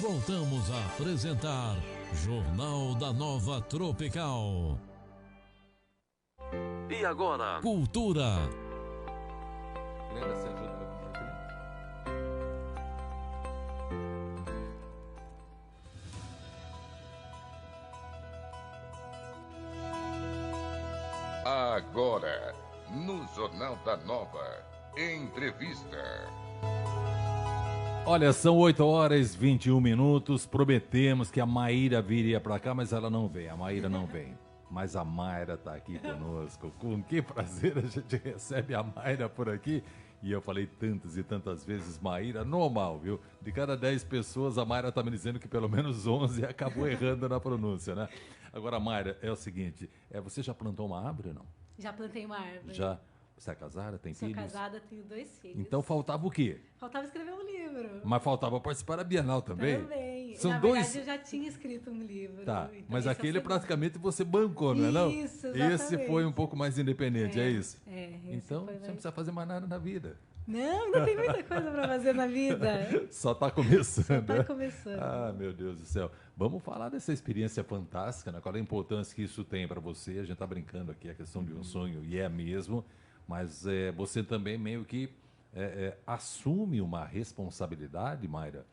Voltamos a apresentar Jornal da Nova Tropical. E agora, Cultura. Glenda, você ajuda a Agora, no Jornal da Nova, entrevista. Olha, são 8h21. Prometemos que a Maíra viria para cá, mas ela não vem. A Maíra não vem. Mas a Mayra está aqui conosco. Com que prazer a gente recebe a Mayra por aqui. E eu falei tantas e tantas vezes Maíra, normal, viu? De cada 10 pessoas, a Mayra está me dizendo que pelo menos 11 acabou errando na pronúncia, né? Agora, Mayra, é o seguinte, você já plantou uma árvore ou não? Já plantei uma árvore. Já? Você é casada? Tem filhos? Sou casada, tenho 2 filhos. Então faltava o quê? Faltava escrever um livro. Mas faltava participar da Bienal também? Também. São Na dois... verdade, eu já tinha escrito um livro. Tá, então mas esse aquele é o segundo. praticamente você bancou, não é não? Isso, exatamente. Esse foi um pouco mais independente, é isso? Esse então, foi você mais... não precisa fazer mais nada na vida. Não, ainda tem muita coisa para fazer na vida. Só está começando. Só está começando. Ah, meu Deus do céu. Vamos falar dessa experiência fantástica, né? Qual é a importância que isso tem para você? A gente está brincando aqui, a questão de um sonho, e é mesmo, mas você também meio que assume uma responsabilidade, Mayra,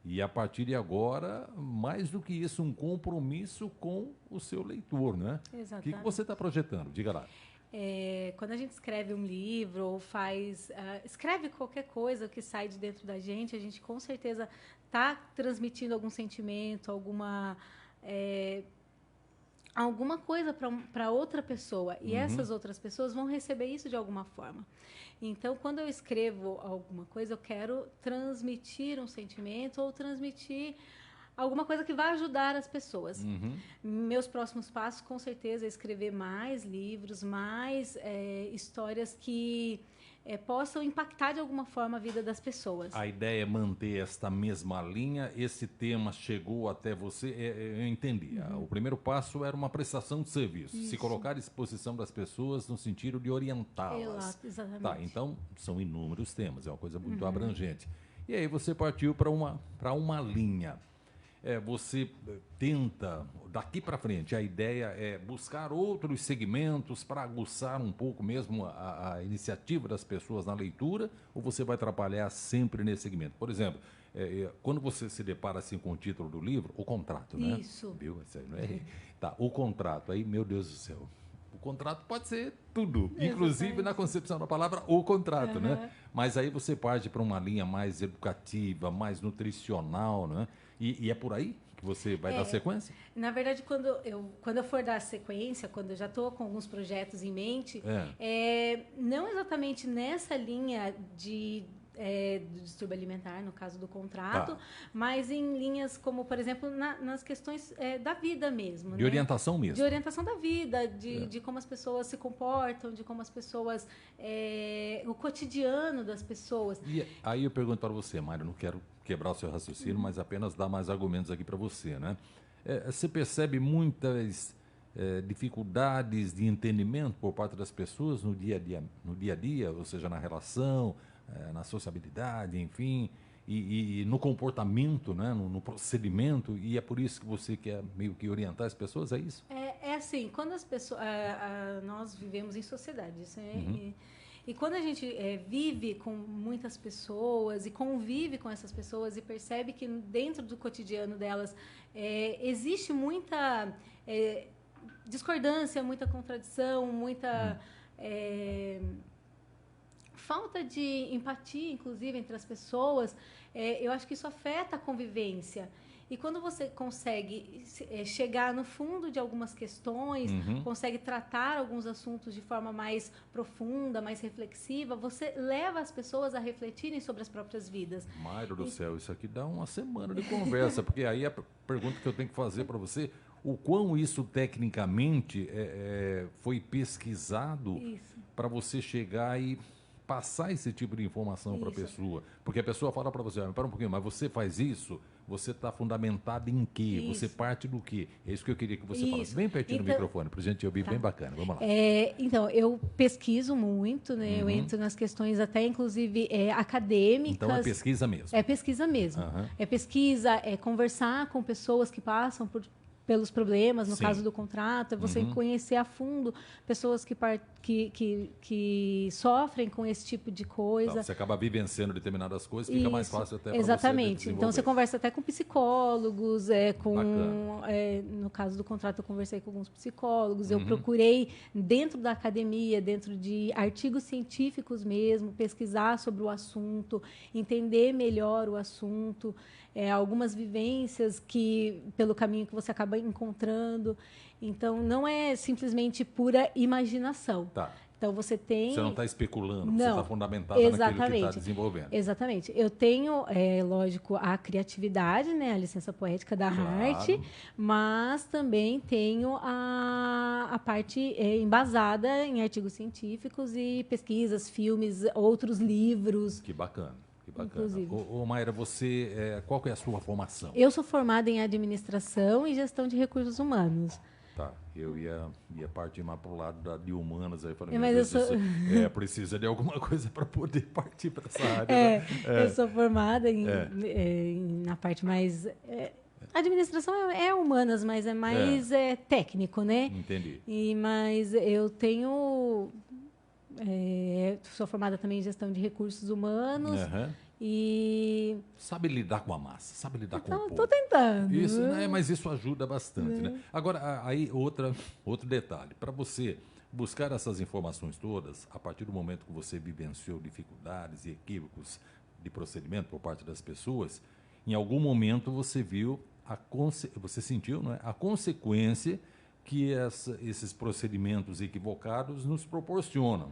e a partir de agora, mais do que isso, um compromisso com o seu leitor, né? Exatamente. O que você está projetando? Diga lá. Quando a gente escreve um livro ou escreve qualquer coisa que sai de dentro da gente, a gente com certeza está transmitindo algum sentimento, alguma coisa para outra pessoa. E essas outras pessoas vão receber isso de alguma forma. Então, quando eu escrevo alguma coisa, eu quero transmitir um sentimento ou transmitir alguma coisa que vai ajudar as pessoas. Meus próximos passos, com certeza, é escrever mais livros, mais histórias que possam impactar de alguma forma a vida das pessoas. A ideia é manter esta mesma linha. Esse tema chegou até você, eu entendi. O primeiro passo era uma prestação de serviço. Isso. Se colocar à disposição das pessoas no sentido de orientá-las. Exatamente. Tá, então, são inúmeros temas, é uma coisa muito abrangente. E aí você partiu para uma linha. Você tenta, daqui para frente, a ideia é buscar outros segmentos para aguçar um pouco mesmo a iniciativa das pessoas na leitura, ou você vai trabalhar sempre nesse segmento? Por exemplo, quando você se depara assim com o título do livro, o contrato, né? Isso. Viu? Isso aí não é... Tá, o contrato, aí, meu Deus do céu. O contrato pode ser tudo, Exatamente. inclusive na concepção da palavra, o contrato, né? Mas aí você parte para uma linha mais educativa, mais nutricional, né? E é por aí que você vai dar sequência? Na verdade, quando eu for dar sequência, quando eu já estou com alguns projetos em mente, não exatamente nessa linha do distúrbio alimentar, no caso do contrato, mas em linhas como, por exemplo, nas questões da vida mesmo. De orientação mesmo. De orientação da vida, de como as pessoas se comportam, de como as pessoas... o cotidiano das pessoas. E aí eu pergunto para você, Mário, não quero quebrar o seu raciocínio, mas apenas dar mais argumentos aqui para você, né? Você percebe muitas dificuldades de entendimento por parte das pessoas no dia a dia, ou seja, na relação, na sociabilidade, enfim, e no comportamento, né? no procedimento, e é por isso que você quer meio que orientar as pessoas, é isso? É assim, quando as pessoas... nós vivemos em sociedade, isso e quando a gente vive com muitas pessoas e convive com essas pessoas e percebe que dentro do cotidiano delas existe muita discordância, muita contradição, muita falta de empatia, inclusive, entre as pessoas, eu acho que isso afeta a convivência. E quando você consegue chegar no fundo de algumas questões, consegue tratar alguns assuntos de forma mais profunda, mais reflexiva, você leva as pessoas a refletirem sobre as próprias vidas. Mário do céu, isso aqui dá uma semana de conversa, porque aí a pergunta que eu tenho que fazer para você, o quão isso tecnicamente foi pesquisado para você chegar e passar esse tipo de informação para a Isso. pessoa. Porque a pessoa fala para você, para um pouquinho, mas você faz isso, você está fundamentado em quê? Isso. Você parte do quê? É isso que eu queria que você falasse. Isso. Bem pertinho do Então, microfone, para a gente ouvir tá. bem bacana. Vamos lá. Então, eu pesquiso muito, né? Eu entro nas questões até, inclusive, acadêmicas. Então é pesquisa mesmo. É pesquisa mesmo. Aham. É pesquisa, é conversar com pessoas que passam pelos problemas, no Sim. caso do contrato, é você conhecer a fundo pessoas que sofrem com esse tipo de coisa. Então, você acaba vivenciando determinadas coisas, fica mais Isso, fácil até para você exatamente. desenvolver. Então você conversa até com psicólogos, Bacana. no caso do contrato eu conversei com alguns psicólogos, eu procurei dentro da academia, dentro de artigos científicos mesmo, pesquisar sobre o assunto, entender melhor o assunto, algumas vivências que pelo caminho que você acaba encontrando. Então não é simplesmente pura imaginação. Tá. Então você tem. Você não está especulando, você Não, está fundamentado naquilo que está exatamente. desenvolvendo. Exatamente. Eu tenho, lógico, a criatividade, né, a licença poética da Claro. arte, mas também tenho a parte embasada em artigos científicos e pesquisas, filmes, outros livros. Que bacana, que bacana. Inclusive. Ô, Mayra, você, qual que é a sua formação? Eu sou formada em administração e gestão de recursos humanos. Tá, eu ia partir mais para o lado de humanas, aí eu falei, Mas meu eu Deus, sou- isso precisa de alguma coisa para poder partir para essa área. né? Eu sou formada na parte mais... administração é humanas, mas é mais técnico, né? Entendi. Mas eu tenho... sou formada também em gestão de recursos humanos Aham. e... Sabe lidar com a massa, sabe lidar com o povo. Estou tentando. Isso, né? Mas isso ajuda bastante, né? Agora, aí outro detalhe. Para você buscar essas informações todas, a partir do momento que você vivenciou dificuldades e equívocos de procedimento por parte das pessoas, em algum momento você viu, você sentiu, não é? A consequência que esses procedimentos equivocados nos proporcionam.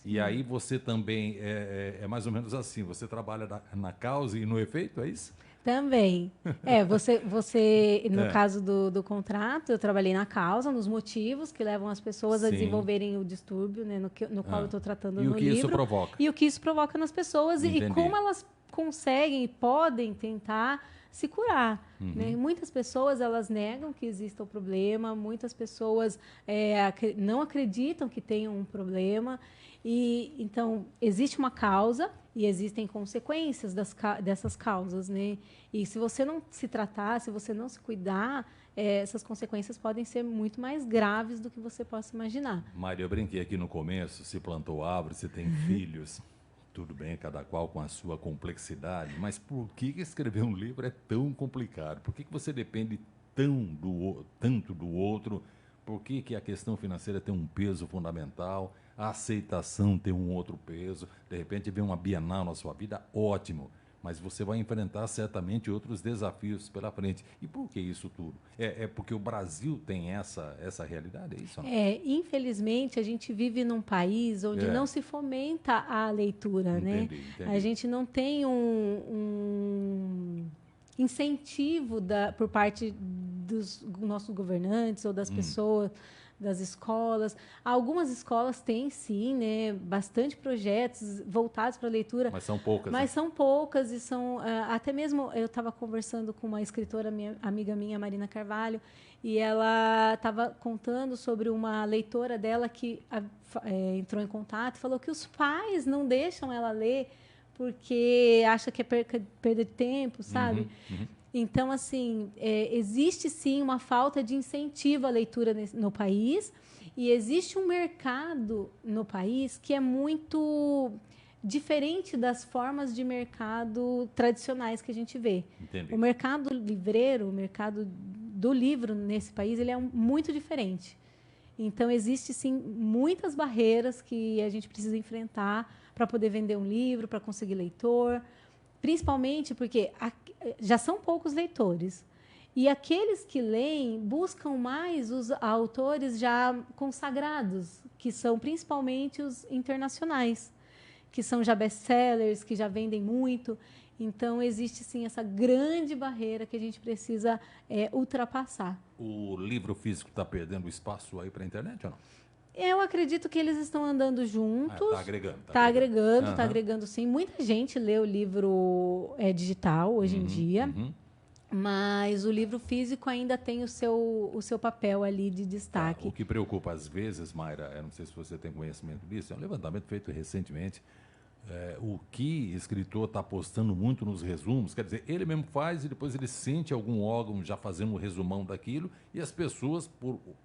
E aí você também, é mais ou menos assim, você trabalha na causa e no efeito, é isso? Também. Você no caso do contrato, eu trabalhei na causa, nos motivos que levam as pessoas a Sim. desenvolverem o distúrbio, né, no qual eu estou tratando E no o que livro. isso provoca? E o que isso provoca nas pessoas e Entendi. como elas conseguem e podem tentar se curar. Né? Muitas pessoas, elas negam que exista o problema, muitas pessoas não acreditam que tenham um problema. E então existe uma causa e existem consequências dessas causas, né? E se você não se tratar, se você não se cuidar, essas consequências podem ser muito mais graves do que você possa imaginar. Mário, eu brinquei aqui no começo, se plantou árvore, se tem filhos, tudo bem, cada qual com a sua complexidade, mas por que escrever um livro é tão complicado? Por que você depende tanto do outro? Por que a questão financeira tem um peso fundamental? A aceitação tem um outro peso. De repente vem uma Bienal na sua vida, ótimo. Mas você vai enfrentar certamente outros desafios pela frente. E por que isso tudo? É porque o Brasil tem essa realidade? É isso? Não? Infelizmente, a gente vive num país onde não se fomenta a leitura, né? Entendi. A gente não tem um incentivo por parte dos nossos governantes ou das pessoas, das escolas. Algumas escolas têm, sim, né, bastante projetos voltados para a leitura. Mas são poucas. Mas né? são poucas e são... até mesmo, eu estava conversando com uma escritora, amiga minha, Marina Carvalho, e ela estava contando sobre uma leitora dela que entrou em contato e falou que os pais não deixam ela ler porque acha que é perda de tempo, sabe? Então, assim, existe sim uma falta de incentivo à leitura no país e existe um mercado no país que é muito diferente das formas de mercado tradicionais que a gente vê. Entendi. O mercado livreiro, o mercado do livro nesse país, ele é muito diferente. Então, existe sim muitas barreiras que a gente precisa enfrentar para poder vender um livro, para conseguir leitor, principalmente porque já são poucos leitores. E aqueles que leem buscam mais os autores já consagrados, que são principalmente os internacionais, que são já best-sellers, que já vendem muito. Então, existe, sim, essa grande barreira que a gente precisa ultrapassar. O livro físico está perdendo espaço aí para a internet ou não? Eu acredito que eles estão andando juntos. Está agregando. Está agregando, está agregando sim. Muita gente lê o livro digital hoje em dia. Mas o livro físico ainda tem o seu papel ali de destaque. O que preocupa às vezes, Mayra, eu não sei se você tem conhecimento disso, é um levantamento feito recentemente. O que o escritor está postando muito nos resumos, quer dizer, ele mesmo faz e depois ele sente algum órgão já fazendo um resumão daquilo e as pessoas,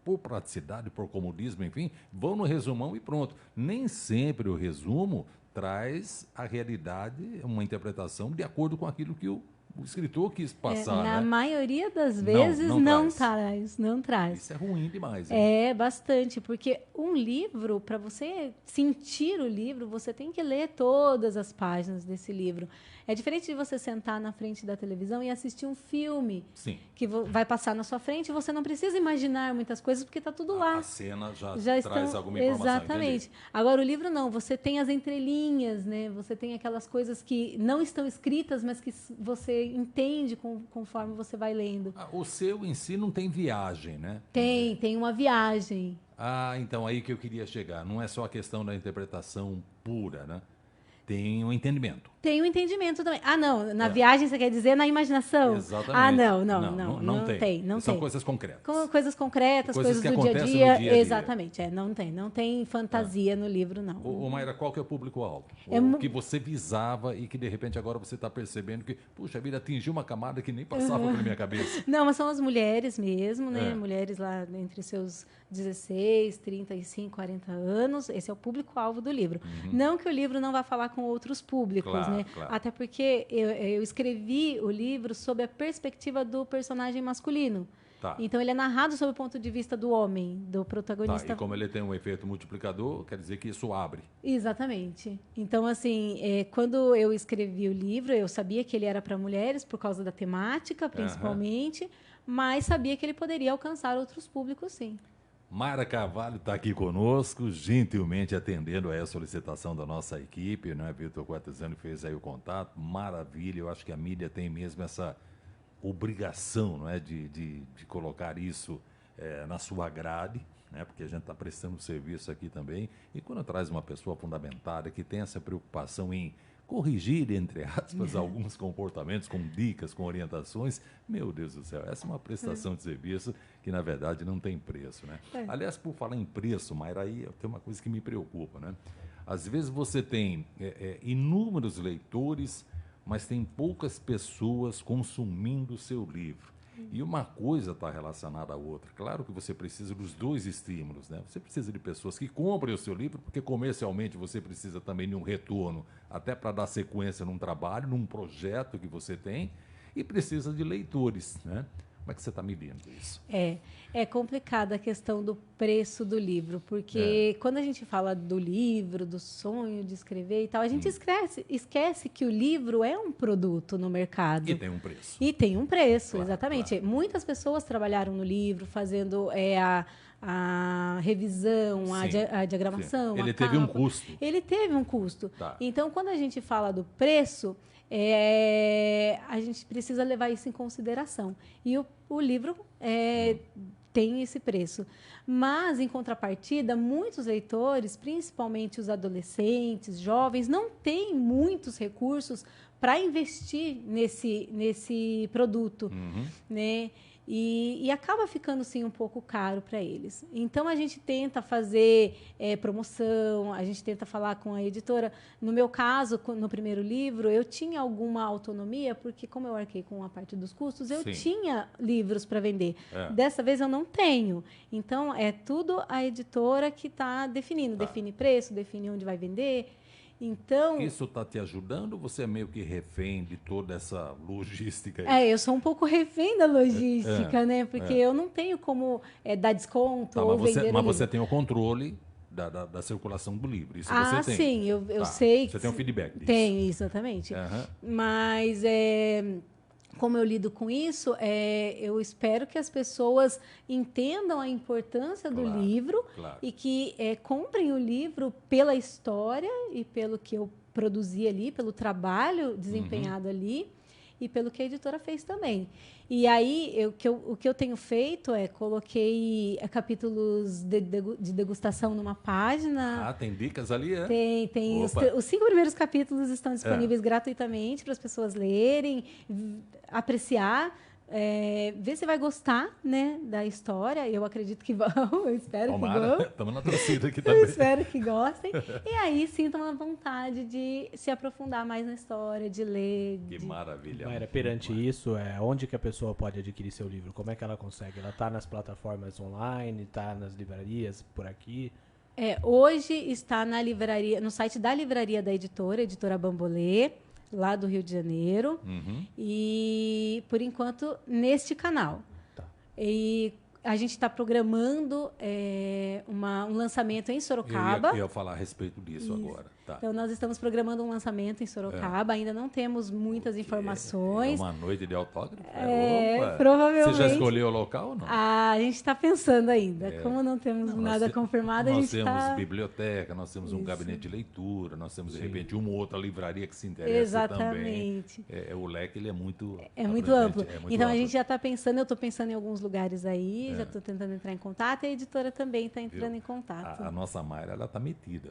por praticidade, por comodismo, enfim, vão no resumão e pronto. Nem sempre o resumo traz a realidade, uma interpretação de acordo com aquilo que o escritor quis passar, na maioria das vezes não traz. Isso é ruim demais. É bastante, porque um livro, para você sentir o livro, você tem que ler todas as páginas desse livro. É diferente de você sentar na frente da televisão e assistir um filme que vai passar na sua frente e você não precisa imaginar muitas coisas porque está tudo lá. A cena já traz alguma informação. Exatamente. Agora, o livro não. Você tem as entrelinhas, né? Você tem aquelas coisas que não estão escritas, mas que você entende conforme você vai lendo. O seu em si não tem viagem, né? Tem uma viagem. Então aí que eu queria chegar. Não é só a questão da interpretação pura, né? Tem um entendimento. Tem um entendimento também. Não, na viagem você quer dizer na imaginação? Exatamente. Não tem. São coisas concretas. Coisas concretas, coisas do dia a dia. Exatamente, não tem fantasia no livro, não. Mayra, qual que é o público-alvo? O que você visava e que de repente agora você está percebendo que, puxa vida, atingiu uma camada que nem passava pela minha cabeça. Não, mas são as mulheres mesmo, né? Mulheres lá entre seus 16, 35, 40 anos. Esse é o público-alvo do livro. Não que o livro não vá falar com outros públicos, né? Claro. Até porque eu escrevi o livro sob a perspectiva do personagem masculino. Então, ele é narrado sob o ponto de vista do homem, do protagonista. E como ele tem um efeito multiplicador, quer dizer que isso abre. Exatamente. Então, assim, quando eu escrevi o livro, eu sabia que ele era para mulheres, por causa da temática, principalmente, mas sabia que ele poderia alcançar outros públicos, sim. Mayra Carvalho está aqui conosco, gentilmente atendendo a solicitação da nossa equipe, né? Vitor Quartesani fez aí o contato, maravilha, eu acho que a mídia tem mesmo essa obrigação, não é, de colocar isso na sua grade, né? Porque a gente está prestando serviço aqui também, e quando traz uma pessoa fundamentada que tem essa preocupação em corrigir, entre aspas, alguns comportamentos, com dicas, com orientações, meu Deus do céu, essa é uma prestação de serviço que, na verdade, não tem preço, né? Aliás, por falar em preço, Mayra, aí tem uma coisa que me preocupa, né? Às vezes você tem inúmeros leitores, mas tem poucas pessoas consumindo o seu livro. E uma coisa está relacionada à outra. Claro que você precisa dos dois estímulos, né? Você precisa de pessoas que comprem o seu livro, porque comercialmente você precisa também de um retorno, até para dar sequência num trabalho, num projeto que você tem, e precisa de leitores, né? Como é que você está medindo isso? É complicada a questão do preço do livro, porque quando a gente fala do livro, do sonho de escrever e tal, a gente esquece que o livro é um produto no mercado. E tem um preço. E tem um preço, claro, exatamente. Claro. Muitas pessoas trabalharam no livro, fazendo a revisão, a diagramação. Ele teve um custo. Ele teve um custo. Então, quando a gente fala do preço, a gente precisa levar isso em consideração. E o livro tem esse preço. Mas, em contrapartida, muitos leitores, principalmente os adolescentes, jovens, não têm muitos recursos para investir nesse produto, né? E acaba ficando, sim, um pouco caro para eles. Então, a gente tenta fazer promoção, a gente tenta falar com a editora. No meu caso, no primeiro livro, eu tinha alguma autonomia, porque como eu arquei com a parte dos custos, eu tinha livros para vender. Dessa vez, eu não tenho. Então, é tudo a editora que está definindo. Define preço, define onde vai vender. Então, isso está te ajudando ou você é meio que refém de toda essa logística? Eu sou um pouco refém da logística, né? Porque eu não tenho como dar desconto ou vender Mas você tem o controle da circulação do livro. Isso você tem. Sim, eu sei. Você tem um feedback disso. Tenho, exatamente. Mas como eu lido com isso, eu espero que as pessoas entendam a importância do livro e que comprem o livro pela história e pelo que eu produzi ali, pelo trabalho desempenhado ali, e pelo que a editora fez também. E aí, o que eu tenho feito é coloquei capítulos de degustação numa página. Ah, tem dicas ali, é? Tem. Os 5 primeiros capítulos estão disponíveis gratuitamente para as pessoas lerem, apreciar. Ver se vai gostar, né, da história. Eu acredito que vão, eu espero que vão. Estamos na torcida aqui também. Eu espero que gostem. E aí sintam a vontade de se aprofundar mais na história, de ler. Que maravilha. Mayra, perante isso, onde que a pessoa pode adquirir seu livro? Como é que ela consegue? Ela está nas plataformas online, está nas livrarias por aqui? Hoje está na livraria, no site da livraria da Editora Bambolê, lá do Rio de Janeiro, e por enquanto neste canal. Tá. E a gente está programando um lançamento em Sorocaba. Eu ia falar a respeito disso agora. Tá. Então, nós estamos programando um lançamento em Sorocaba. Ainda não temos muitas informações. É uma noite de autógrafo? Provavelmente. Você já escolheu o local ou não? A gente está pensando ainda. Como não temos nada confirmado, a gente está... Nós temos biblioteca, nós temos um gabinete de leitura, nós temos, de repente, uma ou outra livraria que se interessa também. Exatamente. O leque ele é muito muito amplo. Então, amplo. a gente já está pensando, eu estou pensando em alguns lugares aí, já estou tentando entrar em contato, e a editora também está entrando em contato. A nossa Mayra, ela está metida.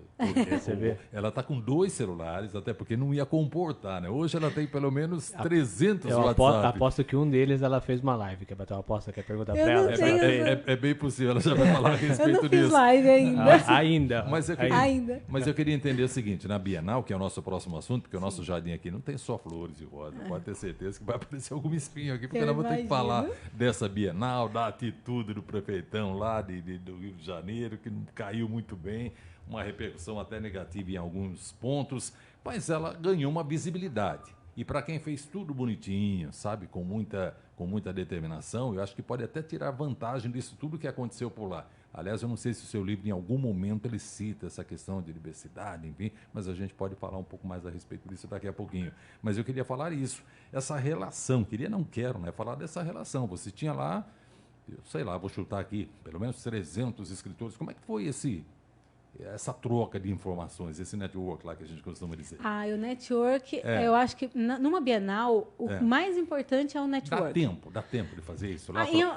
Você vê? Ela está com 2 celulares, até porque não ia comportar, né? Hoje ela tem pelo menos 300 eu WhatsApp. Aposto que um deles ela fez uma live. Quer bater uma aposta? Quer perguntar Eu pra não ela? tenho É bem possível, ela já vai falar a respeito Eu não fiz disso. live ainda. Ainda. Mas eu queria entender o seguinte, na Bienal, que é o nosso próximo assunto, porque o nosso jardim aqui não tem só flores e rosas, pode ter certeza que vai aparecer algum espinho aqui, porque nós vamos ter que falar dessa Bienal, da atitude do prefeitão lá do Rio de Janeiro, que não caiu muito bem, uma repercussão até negativa em alguns pontos, mas ela ganhou uma visibilidade. E para quem fez tudo bonitinho, sabe, com muita determinação, eu acho que pode até tirar vantagem disso tudo que aconteceu por lá. Aliás, eu não sei se o seu livro, em algum momento, ele cita essa questão de diversidade, enfim, mas a gente pode falar um pouco mais a respeito disso daqui a pouquinho. Mas eu queria falar isso, essa relação, não quero, né, falar dessa relação. Você tinha lá, eu sei lá, vou chutar aqui, pelo menos 300 escritores. Como é que foi essa troca de informações, esse network lá que a gente costuma dizer? O network, eu acho que numa Bienal, o mais importante é o network. Dá tempo de fazer isso?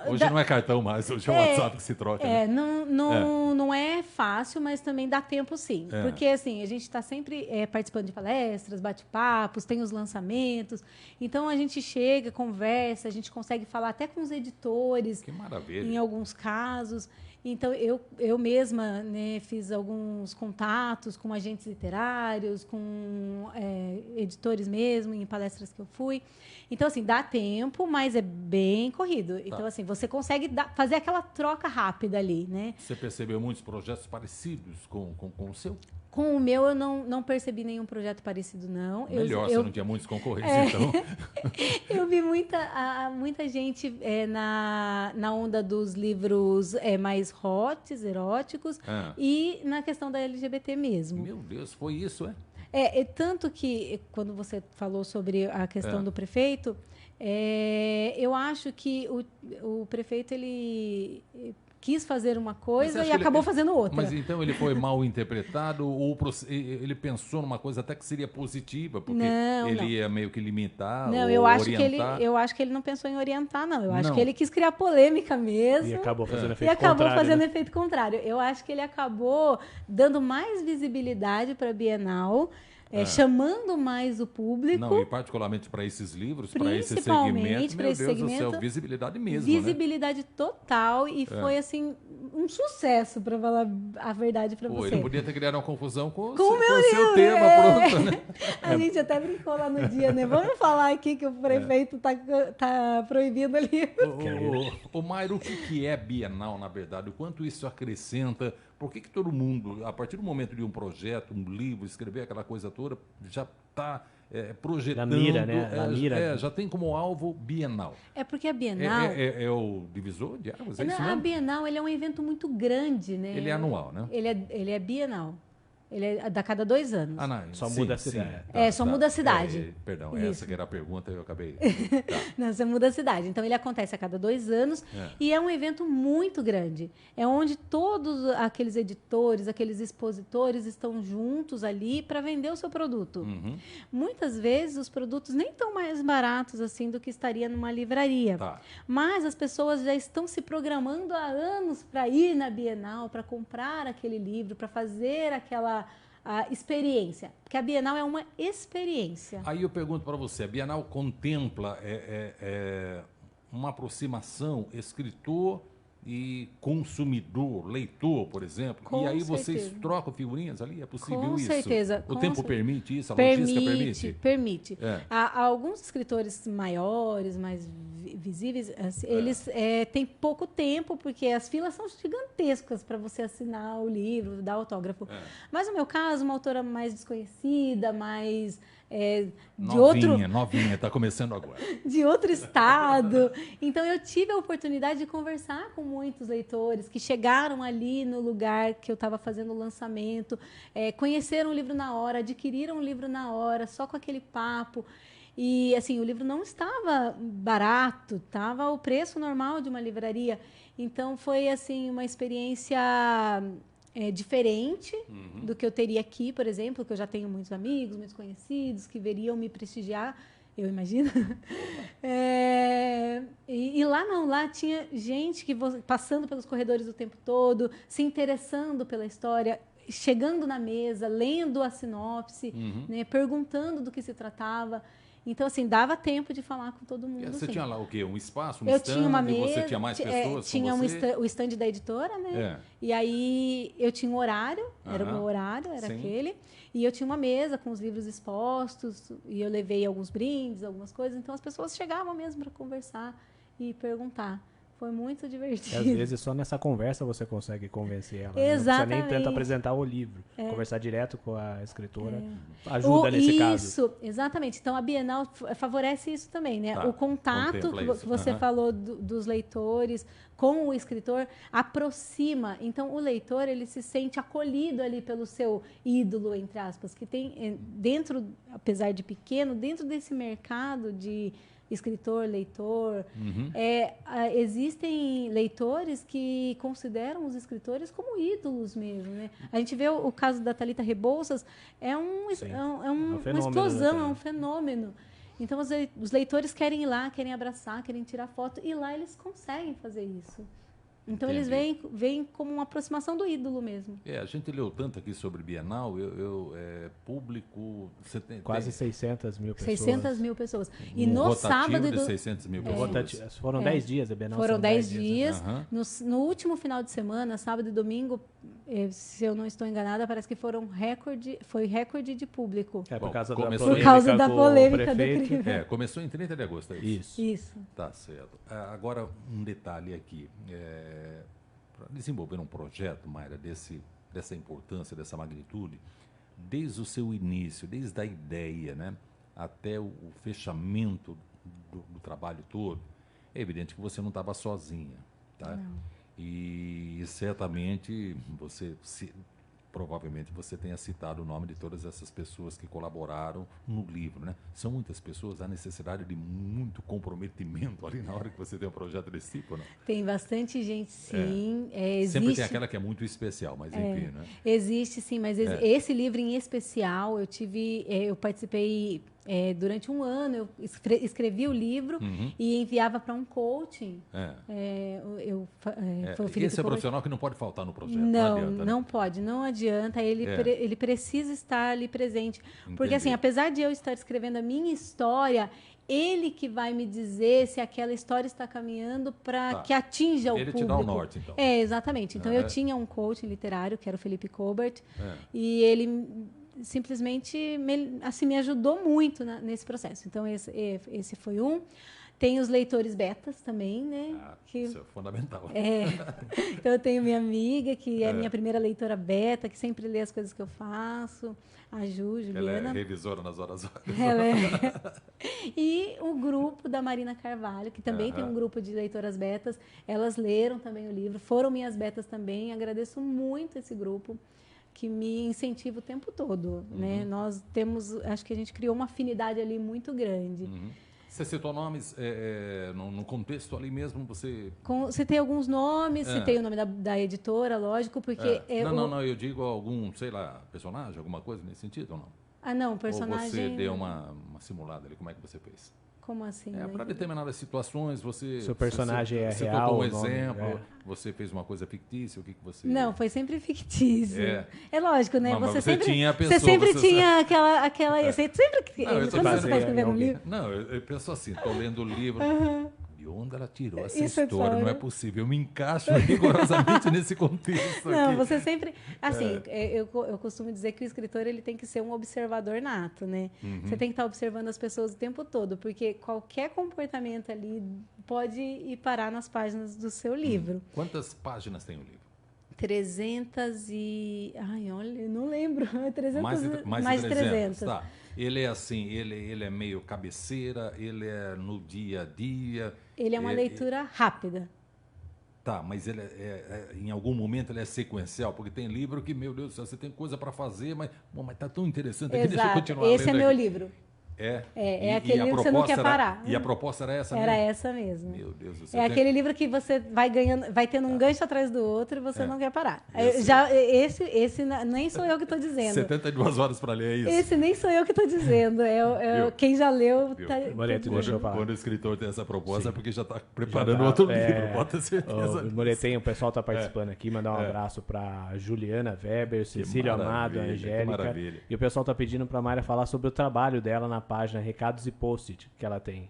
Hoje não é cartão mais, hoje é o WhatsApp que se troca. Não é fácil, mas também dá tempo sim. Porque assim, a gente está sempre participando de palestras, bate-papos, tem os lançamentos. Então a gente chega, conversa, a gente consegue falar até com os editores. Que maravilha. Em alguns casos. Então, eu mesma, né, fiz alguns contatos com agentes literários, com editores mesmo, em palestras que eu fui. Então, assim, dá tempo, mas é bem corrido. Então, assim, você consegue fazer aquela troca rápida ali, né? Você percebeu muitos projetos parecidos com o seu? Com o meu, eu não percebi nenhum projeto parecido, não. Melhor, você não tinha muitos concorrentes, então. Eu vi muita gente na onda dos livros mais hots, eróticos, e na questão da LGBT mesmo. Meu Deus, foi isso, Tanto que, quando você falou sobre a questão do prefeito, eu acho que o prefeito, ele quis fazer uma coisa e acabou fazendo outra. Mas então ele foi mal interpretado ou ele pensou numa coisa até que seria positiva, porque ele ia meio que limitar ou orientar? Eu acho que ele não pensou em orientar, não. Eu acho que ele quis criar polêmica mesmo. E acabou fazendo efeito contrário. Eu acho que ele acabou dando mais visibilidade para a Bienal, chamando mais o público. Não, e particularmente para esses livros, para esse segmento, meu Deus do céu, visibilidade mesmo, visibilidade total, e foi assim, um sucesso, para falar a verdade para você. Ele podia ter criado uma confusão com o seu tema, pronto, né? A gente até brincou lá no dia, né? Vamos falar aqui que o prefeito tá proibindo ali. Ô Mayra, o que é Bienal, na verdade? O quanto isso acrescenta? Por que todo mundo, a partir do momento de um projeto, um livro, escrever aquela coisa toda, já está projetando... Na mira, né? Na mira. Já tem como alvo Bienal. É porque a Bienal... É o divisor de águas, é isso mesmo? A Bienal, ele é um evento muito grande, né? Ele é anual, né? Ele é bienal. Ele é a cada 2 anos. Ah, não. Só sim, muda a sim. cidade. Só muda a cidade. Perdão, Isso. essa que era a pergunta, eu acabei. Tá. Não, você muda a cidade. Então, ele acontece a cada 2 anos e é um evento muito grande. É onde todos aqueles editores, aqueles expositores estão juntos ali para vender o seu produto. Uhum. Muitas vezes, os produtos nem estão mais baratos assim do que estaria numa livraria. Tá. Mas as pessoas já estão se programando há anos para ir na Bienal, para comprar aquele livro, para fazer aquela experiência. Porque a Bienal é uma experiência. Aí eu pergunto para você, a Bienal contempla uma aproximação escritor e consumidor, leitor, por exemplo? Com e aí vocês certeza. trocam figurinhas ali? É possível Com isso? certeza. O Com tempo cer- permite isso? A logística permite? Permite. É. Há alguns escritores maiores, mais visíveis, eles têm pouco tempo, porque as filas são gigantescas para você assinar o livro, dar autógrafo. Mas no meu caso, uma autora mais desconhecida, mais Novinha, está começando agora. de outro estado. Então, eu tive a oportunidade de conversar com muitos leitores que chegaram ali no lugar que eu estava fazendo o lançamento, conheceram o livro na hora, adquiriram o livro na hora, só com aquele papo. E, assim, o livro não estava barato, estava o preço normal de uma livraria. Então, foi, assim, uma experiência diferente do que eu teria aqui, por exemplo, que eu já tenho muitos amigos, muitos conhecidos, que veriam me prestigiar, eu imagino. E lá não, lá tinha gente que passando pelos corredores o tempo todo, se interessando pela história, chegando na mesa, lendo a sinopse, né, perguntando do que se tratava. Então, assim, dava tempo de falar com todo mundo. Você sim. tinha lá o quê? Um espaço, um Eu stand? tinha uma E mesa, você tinha mais pessoas tinha com você? o stand da editora, né? É. E aí eu tinha um horário, era o meu horário, era Sim. aquele. E eu tinha uma mesa com os livros expostos, e eu levei alguns brindes, algumas coisas. Então as pessoas chegavam mesmo para conversar e perguntar. Foi muito divertido. E às vezes só nessa conversa você consegue convencer ela. Né? Não Exatamente. precisa nem tanto apresentar o livro. Conversar direto com a escritora ajuda nesse caso. Isso, exatamente. Então, a Bienal favorece isso também, né? Tá, O contato contempla que isso. você falou dos leitores com o escritor aproxima. Então, o leitor, ele se sente acolhido ali pelo seu ídolo, entre aspas, que tem dentro, apesar de pequeno, dentro desse mercado de escritor, leitor. Existem leitores que consideram os escritores como ídolos mesmo, né? A gente vê o caso da Thalita Rebouças, uma explosão, né, é um fenômeno. Então, os leitores querem ir lá, querem abraçar, querem tirar foto, e lá eles conseguem fazer isso. Então, Entendi. eles veem como uma aproximação do ídolo mesmo. A gente leu tanto aqui sobre Bienal, público... Você tem, Quase 600 mil pessoas. 600 mil pessoas. E um no rotativo sábado... de 600 mil pessoas. Foram 10 dias, a Bienal Foram são 10 né? dias. No último final de semana, sábado e domingo, se eu não estou enganada, parece que foi recorde de público. Por causa Bom, da começou- polêmica, Por causa da com o polêmica do prefeito. crime. Começou em 30 de agosto, é isso? Isso. Isso. Tá certo. Agora, um detalhe aqui. Para desenvolver um projeto, Mayra, dessa importância, dessa magnitude, desde o seu início, desde a ideia, né, até o fechamento do trabalho todo, é evidente que você não estava sozinha. Tá? Não. E certamente provavelmente você tenha citado o nome de todas essas pessoas que colaboraram no livro, né? São muitas pessoas, há necessidade de muito comprometimento ali na hora que você tem um projeto desse tipo, não? Tem bastante gente, sim. Sempre tem aquela que é muito especial, mas enfim, né? Existe, sim, mas esse livro em especial, eu participei durante um ano, eu escrevi o livro e enviava para um coaching. Foi o Felipe Esse é Colbert. profissional que não pode faltar no projeto, Não, adianta, né? não pode, não adianta. Ele precisa estar ali presente. Porque, Entendi. assim, apesar de eu estar escrevendo a minha história, ele que vai me dizer se aquela história está caminhando para que atinja o Ele público. te dá o norte, então. Exatamente. Então, eu tinha um coaching literário, que era o Felipe Colbert, e ele simplesmente me ajudou muito nesse processo. Então, esse foi um. Tem os leitores betas também, né? Isso é fundamental. Então, eu tenho minha amiga, que é minha primeira leitora beta, que sempre lê as coisas que eu faço, a Juliana. Ela é revisora nas horas vagas. Ela E o grupo da Marina Carvalho, que também tem um grupo de leitoras betas. Elas leram também o livro, foram minhas betas também. Agradeço muito esse grupo, que me incentiva o tempo todo, né? Nós temos, acho que a gente criou uma afinidade ali muito grande. Você citou nomes no contexto ali mesmo, você... Citei alguns nomes, citei o nome da editora, lógico, porque... Não, eu digo algum, sei lá, personagem, alguma coisa nesse sentido ou não? Ah, não, personagem... Ou você deu uma simulada ali, como é que você fez? Como assim? Para determinadas situações, você... Seu personagem é você real? Você contou um exemplo, você fez uma coisa fictícia, o que você... Não, foi sempre fictício. É lógico, né? Não, você você sempre tinha a pessoa, você sempre você tinha aquela... Você sempre... Não, eu tô quando você fazendo está escrevendo um livro... Não, eu penso assim, estou lendo o livro... De onde ela tirou essa Isso é história? história. Não é possível. Eu me encaixo rigorosamente nesse contexto Não, aqui. você sempre... Assim, eu costumo dizer que o escritor ele tem que ser um observador nato, né? Você tem que estar observando as pessoas o tempo todo, porque qualquer comportamento ali pode ir parar nas páginas do seu livro. Quantas páginas tem o livro? 300 e... Ai, olha, eu não lembro. 300, mais de 300. Tá. Ele é assim, ele é meio cabeceira, ele é no dia a dia. Ele é uma leitura rápida. Tá, mas ele em algum momento ele é sequencial, porque tem livro que, meu Deus do céu, você tem coisa para fazer, mas tá tão interessante aqui, deixa eu continuar Esse é lendo meu aqui. livro. É aquele livro que você não quer parar. E a proposta era essa Era mesmo? essa mesmo. Meu Deus do céu. Aquele livro que você vai ganhando, vai tendo um gancho atrás do outro e você não quer parar. Esse nem sou eu que estou dizendo. 72 horas para ler, é isso? Esse nem sou eu que estou dizendo. Quem já leu... Moretti, deixa eu falar. Quando o escritor tem essa proposta é porque já está preparando outro livro, pode ter certeza. Moretti, o pessoal está participando aqui, mandar um abraço para Juliana Weber, Cecília Amado, Angélica. E o pessoal está pedindo para a Mayra falar sobre o trabalho dela na página Recados e Post-it que ela tem.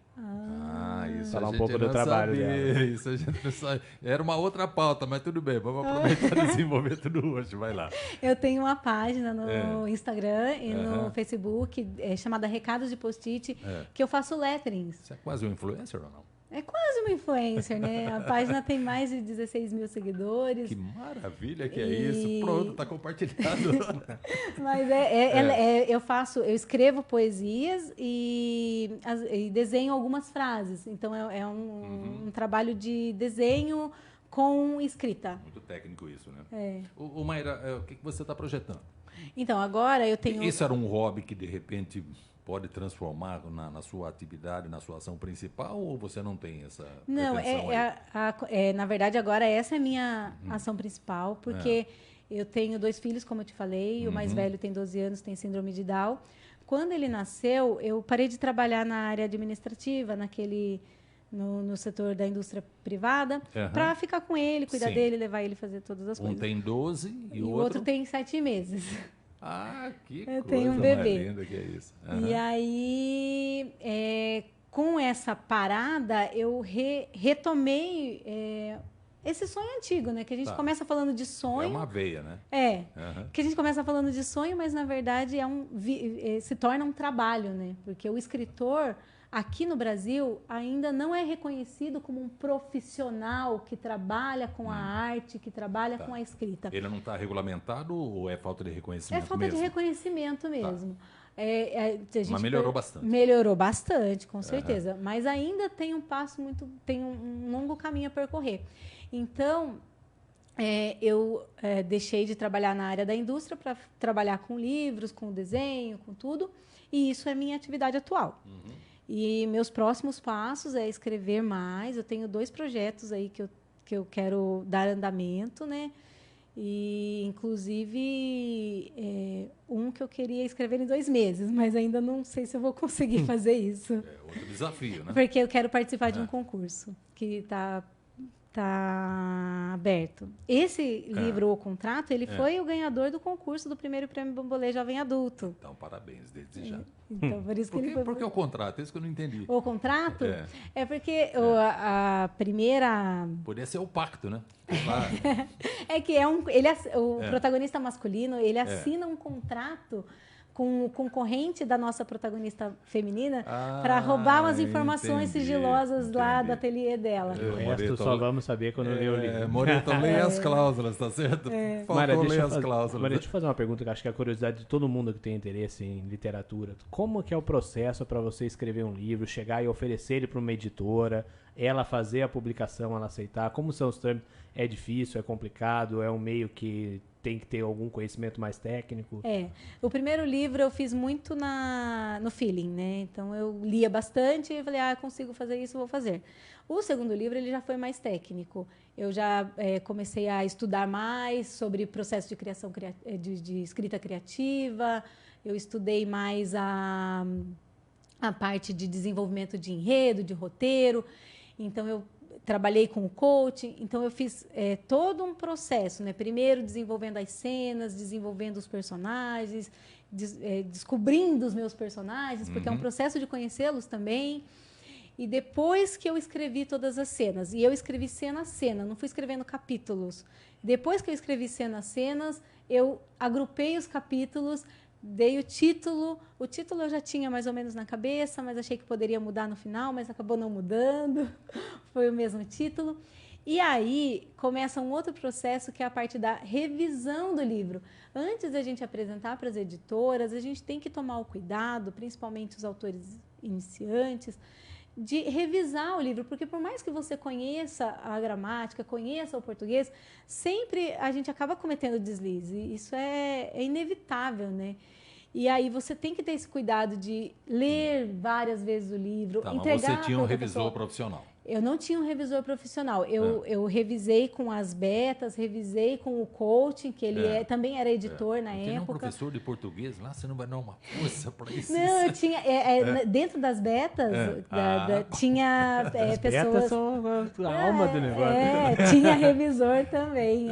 Isso falar a um gente pouco do não trabalho sabia, dela. Isso a gente não sabe. Era uma outra pauta, mas tudo bem, vamos aproveitar e desenvolver tudo hoje, vai lá. Eu tenho uma página no Instagram e no Facebook chamada Recados de Post-it, que eu faço letterings. Você é quase um influencer ou não? É quase uma influencer, né? A página tem mais de 16 mil seguidores. Que maravilha que é isso. Pronto, tá compartilhado. Mas eu escrevo poesias e desenho algumas frases. Então é um trabalho de desenho com escrita. Muito técnico isso, né? O Mayra, o que você está projetando? Então, agora eu tenho... Isso era um hobby que, de repente, pode transformar na sua atividade, na sua ação principal, ou você não tem essa Não, na verdade, agora essa é a minha ação principal, porque eu tenho 2 filhos, como eu te falei, o mais velho tem 12 anos, tem síndrome de Down. Quando ele nasceu, eu parei de trabalhar na área administrativa, no setor da indústria privada, para ficar com ele, cuidar dele, levar ele fazer todas as coisas. Um tem 12 e o outro tem 7 meses. Que eu coisa tenho um bebê. mais linda que é isso. E aí, com essa parada, eu retomei esse sonho antigo, né? Que a gente começa falando de sonho. É uma veia, né? Que a gente começa falando de sonho, mas na verdade se torna um trabalho, né? Porque o escritor, aqui no Brasil, ainda não é reconhecido como um profissional que trabalha com a arte, que trabalha com a escrita. Ele não está regulamentado ou é falta de reconhecimento mesmo? É falta de reconhecimento mesmo. Mas melhorou bastante. Melhorou bastante, com certeza. Mas ainda tem tem um longo caminho a percorrer. Então, eu deixei de trabalhar na área da indústria para trabalhar com livros, com desenho, com tudo. E isso é minha atividade atual. E meus próximos passos é escrever mais. Eu tenho 2 projetos aí que eu quero dar andamento, né? E, inclusive, um que eu queria escrever em 2 meses, mas ainda não sei se eu vou conseguir fazer isso. É outro desafio, né? Porque eu quero participar de um concurso que está aberto. Esse livro, O Contrato, ele foi o ganhador do concurso do primeiro Prêmio Bambolê Jovem Adulto. Então, parabéns, desde já. Então, por isso que ele foi... Por que o contrato? Isso que eu não entendi. O contrato? É porque a primeira... Poderia ser o pacto, né? É que o protagonista masculino, ele assina um contrato com o concorrente da nossa protagonista feminina para roubar umas informações sigilosas lá do ateliê dela. O resto só vamos saber quando ler o livro. Moreto, leia as cláusulas, tá certo? Faltou ler as cláusulas. Mas deixa eu fazer uma pergunta que acho que é a curiosidade de todo mundo que tem interesse em literatura. Como que é o processo para você escrever um livro, chegar e oferecer ele para uma editora, ela fazer a publicação, ela aceitar? Como são os trâmites? É difícil, é complicado, é um meio que tem que ter algum conhecimento mais técnico? O primeiro livro eu fiz muito no feeling, né? Então eu lia bastante e falei, consigo fazer isso, vou fazer. O segundo livro ele já foi mais técnico. Eu já comecei a estudar mais sobre o processo de criação de escrita criativa. Eu estudei mais a parte de desenvolvimento de enredo, de roteiro. Então eu trabalhei com o coaching, então eu fiz todo um processo, né? Primeiro desenvolvendo as cenas, desenvolvendo os personagens, descobrindo os meus personagens, porque é um processo de conhecê-los também. E depois que eu escrevi todas as cenas, e eu escrevi cena a cena, não fui escrevendo capítulos. Depois que eu escrevi cena a cenas, eu agrupei os capítulos, dei o título eu já tinha mais ou menos na cabeça, mas achei que poderia mudar no final, mas acabou não mudando, foi o mesmo título. E aí começa um outro processo que é a parte da revisão do livro. Antes da gente apresentar para as editoras, a gente tem que tomar o cuidado, principalmente os autores iniciantes, de revisar o livro, porque por mais que você conheça a gramática, conheça o português, sempre a gente acaba cometendo deslize. Isso é inevitável, né? E aí você tem que ter esse cuidado de ler várias vezes o livro, entregar. Mas você tinha um revisor profissional? Eu não tinha um revisor profissional. Eu revisei com as betas, revisei com o coaching, que ele também era editor na época. Tem um professor de português lá, você não vai dar uma força para isso? Não, eu tinha... Dentro das betas, tinha as pessoas... Betas são a alma do negócio. Tinha revisor também.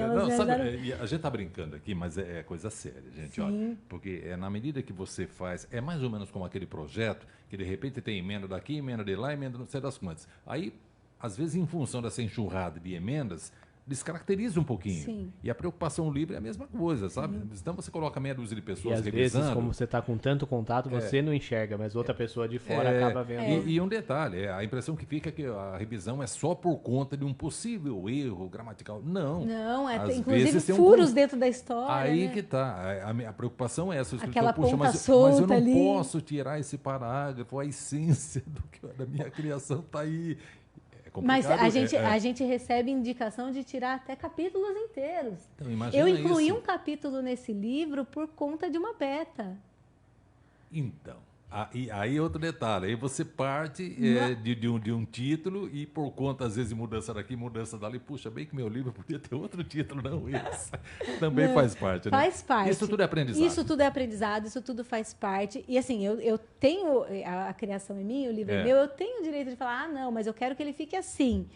A gente tá brincando aqui, mas é coisa séria, gente. Sim. Olha, porque na medida que você faz... É mais ou menos como aquele projeto que, de repente, tem emenda daqui, emenda de lá, emenda não sei das quantas. Aí... Às vezes, em função dessa enxurrada de emendas, descaracteriza um pouquinho. Sim. E a preocupação livre é a mesma coisa, sabe? Então você coloca meia dúzia de pessoas e às revisando. vezes, como você está com tanto contato, você não enxerga, mas outra pessoa de fora acaba vendo. E um detalhe, a impressão que fica é que a revisão é só por conta de um possível erro gramatical. Não. Não, inclusive furos dentro da história. Aí né? que tá. A preocupação é essa. Aquela ponta mas eu não posso tirar esse parágrafo, a essência da minha criação está aí. Mas a gente recebe indicação de tirar até capítulos inteiros. Então, imagina eu incluí isso. um capítulo nesse livro por conta de uma beta. Então, aí outro detalhe. Aí você parte de um título e por conta, às vezes, de mudança daqui, mudança dali. Puxa, bem que meu livro podia ter outro título, não esse. Também faz parte, né? Faz parte. Isso tudo é aprendizado. Isso tudo é aprendizado, isso tudo faz parte. E assim, eu tenho, a criação é minha, o livro é meu, eu tenho o direito de falar, não, mas eu quero que ele fique assim.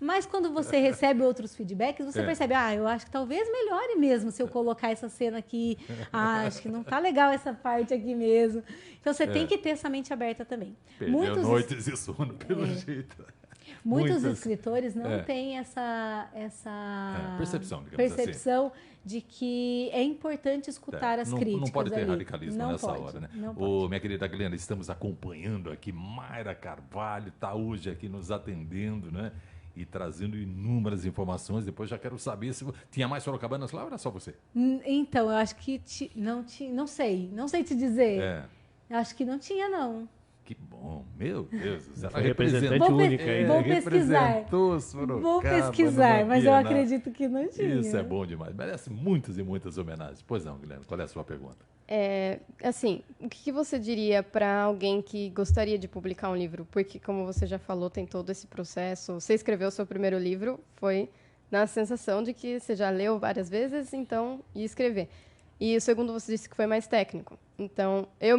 Mas quando você recebe outros feedbacks, você percebe, eu acho que talvez melhore mesmo se eu colocar essa cena aqui. Acho que não tá legal essa parte aqui mesmo. Então você tem que ter essa mente aberta também. Perdeu noites de sono, pelo jeito. Muitos escritores não têm essa percepção de que é importante escutar as críticas. Não pode ter ali. radicalismo nessa hora, né? Minha querida Glenda, estamos acompanhando aqui Mayra Carvalho, está hoje aqui nos atendendo, né? E trazendo inúmeras informações. Depois já quero saber se tinha mais sorocabanas lá ou era só você? Então, eu acho que não sei te dizer. Acho que não tinha, não. Que bom, meu Deus. Ela foi representante única aí. Vou pesquisar. Vou pesquisar, mas eu acredito que não tinha. Isso é bom demais. Merece muitas e muitas homenagens. Pois não, Guilherme, qual é a sua pergunta? Assim, o que você diria para alguém que gostaria de publicar um livro? Porque, como você já falou, tem todo esse processo. Você escreveu o seu primeiro livro, foi na sensação de que você já leu várias vezes, então ia escrever. E o segundo você disse que foi mais técnico. Então, eu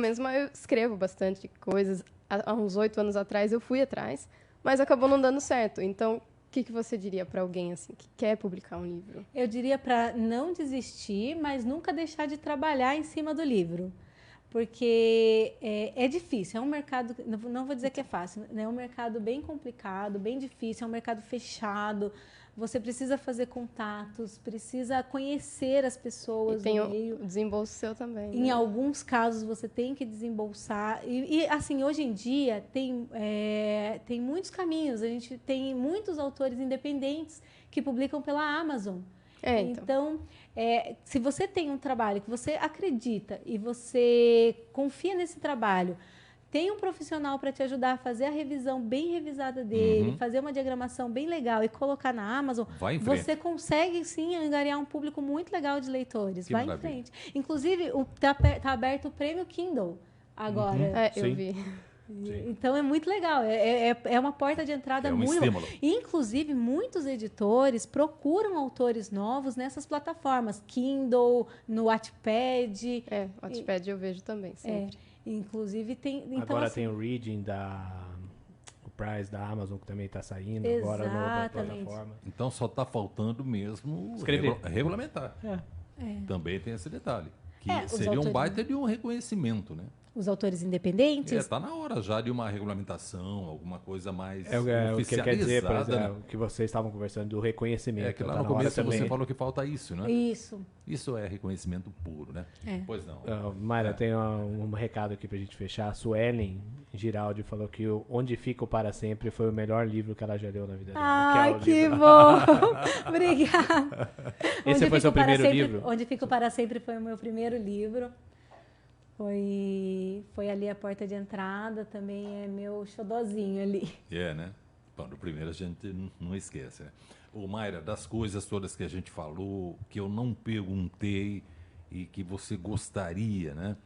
escrevo bastante coisas. Há uns 8 anos atrás eu fui atrás, mas acabou não dando certo. Então, o que você diria para alguém assim que quer publicar um livro? Eu diria para não desistir, mas nunca deixar de trabalhar em cima do livro. Porque é difícil, é um mercado, não vou dizer que é fácil, é um mercado bem complicado, bem difícil, é um mercado fechado. Você precisa fazer contatos, precisa conhecer as pessoas. E tem o desembolso seu também. Em alguns casos você tem que desembolsar. E assim, hoje em dia tem muitos caminhos. A gente tem muitos autores independentes que publicam pela Amazon. Então, se você tem um trabalho que você acredita e você confia nesse trabalho, tem um profissional para te ajudar a fazer a revisão bem revisada dele, fazer uma diagramação bem legal e colocar na Amazon, você consegue sim angariar um público muito legal de leitores. Vai em frente. Inclusive, tá aberto o prêmio Kindle agora. Eu vi. Sim. Então é muito legal, é uma porta de entrada muito boa. Inclusive, muitos editores procuram autores novos nessas plataformas, Kindle, no Wattpad. O Wattpad eu vejo também, sempre. Inclusive tem. Então, agora assim, tem o Reading o Prize da Amazon que também está saindo agora na plataforma. Então só está faltando mesmo regulamentar. Também tem esse detalhe. Que seria um baita de um reconhecimento, né? Os autores independentes? Está na hora já de uma regulamentação, alguma coisa mais oficializada. O que ele quer dizer, por exemplo, né? que vocês estavam conversando do reconhecimento. Que lá no começo você falou que falta isso, né? Isso é reconhecimento puro, né? Pois não. Mayra, tem um recado aqui pra gente fechar. A Suelen Giraldi falou que Onde Fica o Para Sempre foi o melhor livro que ela já leu na vida dela. Ai, que bom! Obrigada. Esse foi seu primeiro livro? Onde Fica o Para Sempre foi o meu primeiro livro. Foi ali a porta de entrada, também é meu xodozinho ali. Né? Bom, no primeiro a gente não esquece, né? Ô, Mayra, das coisas todas que a gente falou, que eu não perguntei e que você gostaria, né?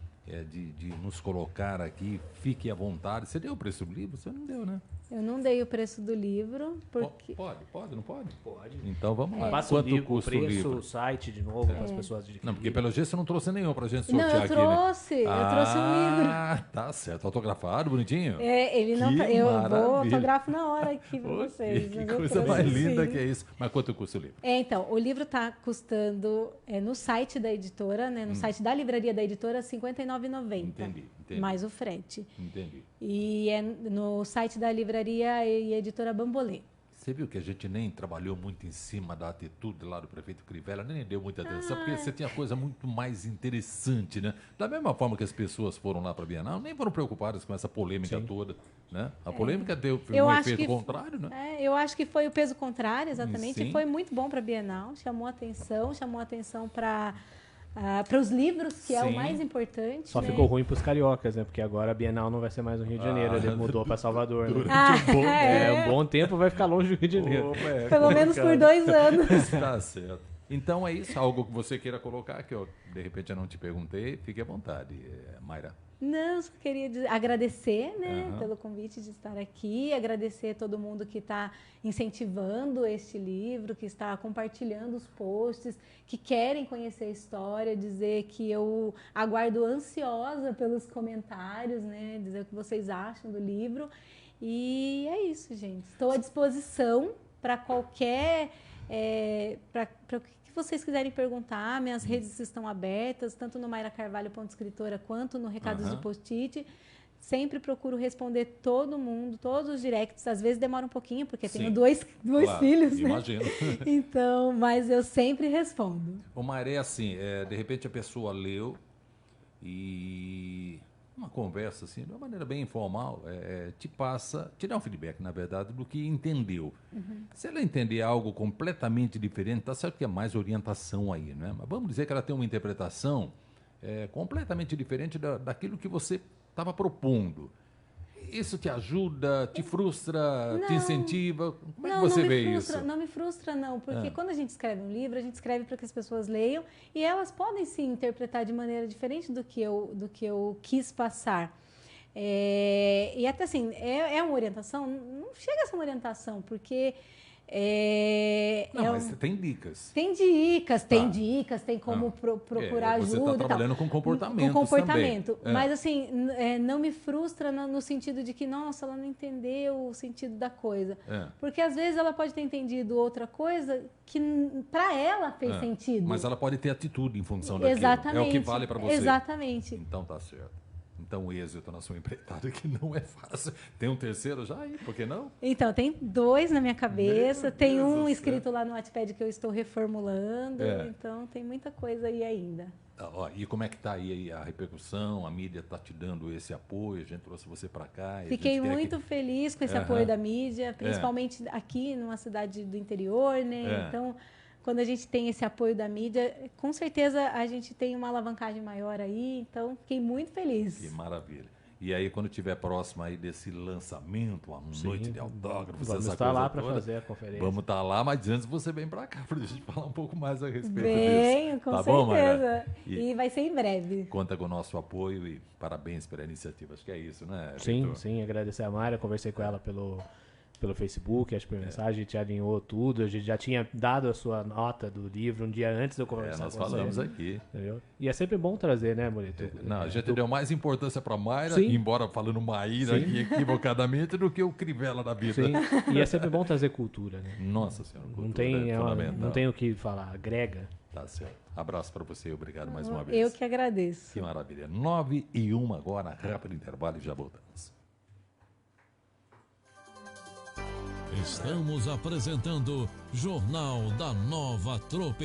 De nos colocar aqui, fique à vontade. Você deu o preço do livro? Você não deu, né? Eu não dei o preço do livro, porque... Pode, não pode? Pode. Então vamos lá. Passa Quanto custa o livro? O site de novo para as pessoas adquirirem. Não, porque pelo jeito você não trouxe nenhum pra gente sortear aqui, eu trouxe um livro. Tá certo. Autografado, bonitinho? Ele não tá... Eu vou autografo na hora aqui pra vocês. Que coisa mais linda que é isso. Mas quanto custa o livro? Então, o livro tá custando no site da editora, né? No site da livraria da editora, R$ 59,90. Entendi. Mais o frete. Entendi. E é no site da livraria e editora Bambolê. Você viu que a gente nem trabalhou muito em cima da atitude lá do prefeito Crivella, nem deu muita atenção, porque você tinha coisa muito mais interessante, né? Da mesma forma que as pessoas foram lá para a Bienal, nem foram preocupadas com essa polêmica toda, né? A polêmica deu um efeito contrário, né? Eu acho que foi o peso contrário, exatamente, e foi muito bom para a Bienal, chamou atenção para os livros, que é o mais importante. Só ficou ruim para os cariocas, né? Porque agora a Bienal não vai ser mais no Rio de Janeiro, ele mudou para Salvador. Né? Um bom tempo vai ficar longe do Rio de Janeiro. Pelo menos por 2 anos. Tá certo. Então é isso, algo que você queira colocar, que eu de repente eu não te perguntei, fique à vontade, Mayra. Não, só queria agradecer, né, pelo convite de estar aqui, agradecer a todo mundo que está incentivando este livro, que está compartilhando os posts, que querem conhecer a história, dizer que eu aguardo ansiosa pelos comentários, né, dizer o que vocês acham do livro. E é isso, gente. Estou à disposição para qualquer... para o que vocês quiserem perguntar, minhas redes estão abertas, tanto no mairacarvalho.escritora quanto no Recados de Post-it. Sempre procuro responder todo mundo, todos os directs. Às vezes demora um pouquinho, porque tenho dois filhos, né? Imagino. Então, mas eu sempre respondo. Ô, Mayra, é assim, de repente a pessoa leu e... uma conversa assim, de uma maneira bem informal, te dá um feedback, na verdade, do que entendeu. Se ela entender algo completamente diferente, tá certo que é mais orientação aí, né? Mas vamos dizer que ela tem uma interpretação completamente diferente daquilo que você estava propondo. Isso te ajuda, te frustra, te incentiva? Como é que você vê isso? Não me frustra, não, porque quando a gente escreve um livro, a gente escreve para que as pessoas leiam e elas podem se interpretar de maneira diferente do que eu quis passar. E até assim, é uma orientação? Não chega a ser uma orientação, porque... mas tem dicas. Tem dicas, tem como procurar ajuda. Você está trabalhando com comportamento também. Mas assim, não me frustra no sentido de que, nossa, ela não entendeu o sentido da coisa. Porque às vezes ela pode ter entendido outra coisa que para ela fez sentido. Mas ela pode ter atitude em função daquilo. Exatamente. É o que vale para você. Exatamente. Então tá certo. Então, o êxito na sua empreitada, que não é fácil. Tem um terceiro já aí, por que não? Então, tem 2 na minha cabeça. Tem um escrito lá no Wattpad que eu estou reformulando. Então, tem muita coisa aí ainda. E como é que está aí a repercussão? A mídia está te dando esse apoio? A gente trouxe você para cá. Fiquei muito feliz com esse apoio da mídia, principalmente aqui numa cidade do interior, né? Então... quando a gente tem esse apoio da mídia, com certeza a gente tem uma alavancagem maior aí, então fiquei muito feliz. Que maravilha. E aí, quando tiver próximo aí desse lançamento, uma noite de autógrafos, vamos estar lá para fazer a conferência. Vamos estar lá, mas antes você vem para cá para a gente falar um pouco mais a respeito disso. Venho, com tá certeza. Bom, Mayra? E vai ser em breve. Conta com o nosso apoio e parabéns pela iniciativa. Acho que é isso, né, Sim, Victor? sim. Agradecer a Mayra, conversei com ela pelo Facebook, acho que por mensagem, a gente alinhou tudo, a gente já tinha dado a sua nota do livro um dia antes de eu conversar nós com falamos você, aqui. Entendeu? E é sempre bom trazer, né, Moreto? Não, a gente deu mais importância para Mayra, Sim. embora falando Maíra aqui equivocadamente, do que o Crivella da vida. Sim, e é sempre bom trazer cultura, né? Nossa Senhora, cultura não tem o que falar, agrega. Tá certo. Abraço para você, obrigado mais uma vez. Eu que agradeço. Que maravilha. 9:01 agora, rápido intervalo e já voltamos. Estamos apresentando Jornal da Nova Tropical.